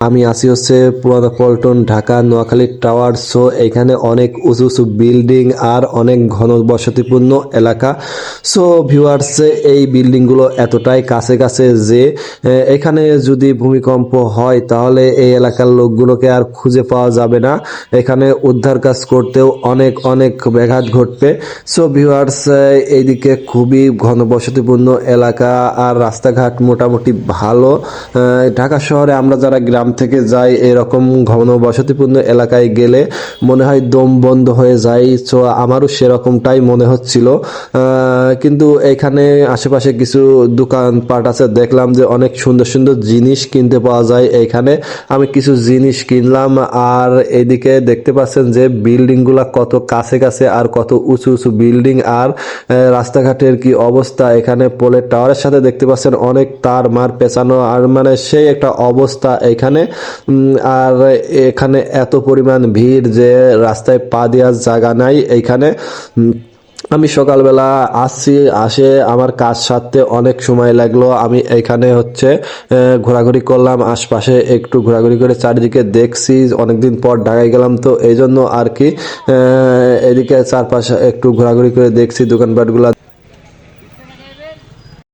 আমি আছি হচ্ছে পুরানা পল্টন ঢাকা নোয়াখালী টাওয়ার। সো এখানে অনেক উঁচু উঁচু বিল্ডিং আর অনেক ঘন বসতিপূর্ণ এলাকা। সো ভিউয়ার্স, এই বিল্ডিংগুলো এতটাই কাছে কাছে যে এখানে যদি ভূমিকম্প হয় তাহলে এই এলাকার লোকগুলোকে আর খুঁজে পাওয়া যাবে না। এখানে উদ্ধার কাজ করতেও অনেক অনেক ব্যাঘাত ঘটবে। সো ভিউয়ার্স, এইদিকে খুবই ঘনবসতিপূর্ণ এলাকা আর রাস্তাঘাট মোটামুটি ভালো। ঢাকা শহরে আমরা যারা গ্রাম থেকে যাই এরকম ঘনবসতিপূর্ণ এলাকায় গেলে মনে হয় দম বন্ধ হয়ে যায়। সো আমারও সেরকমটাই মনে হচ্ছিল। কিন্তু এখানে আশেপাশে কিছু দোকানপাট আছে, দেখলাম যে অনেক সুন্দর সুন্দর জিনিস কিনতে পাওয়া যায় এখানে। আমি কিছু জিনিস কিনলাম। আর এদিকে দেখতে পাচ্ছেন যে বিল্ডিংগুলা কত কাছে কাছে আর কত উঁচু উঁচু বিল্ডিং। আর রাস্তাঘাটের কি অবস্থা, এখানে পোলের টাওয়ারের সাথে দেখতে পাচ্ছেন অনেক তার মার পেঁচানো, আর মানে সেই একটা অবস্থা এখানে। আর এখানে এত পরিমাণ ভিড় যে রাস্তায় পা দেওয়ার জায়গা নাই এইখানে। আমি সকালবেলা আসে আমার কাজ সারতে অনেক সময় লাগলো। আমি এখানে হচ্ছে ঘোরাঘুরি করলাম, আশপাশে একটু ঘোরাঘুরি করে চারিদিকে দেখছি। অনেকদিন পর ঢাকায় গেলাম তো এই জন্য আর কি এদিকে চারপাশে একটু ঘোরাঘুরি করে দেখছি দোকানপাটগুলা।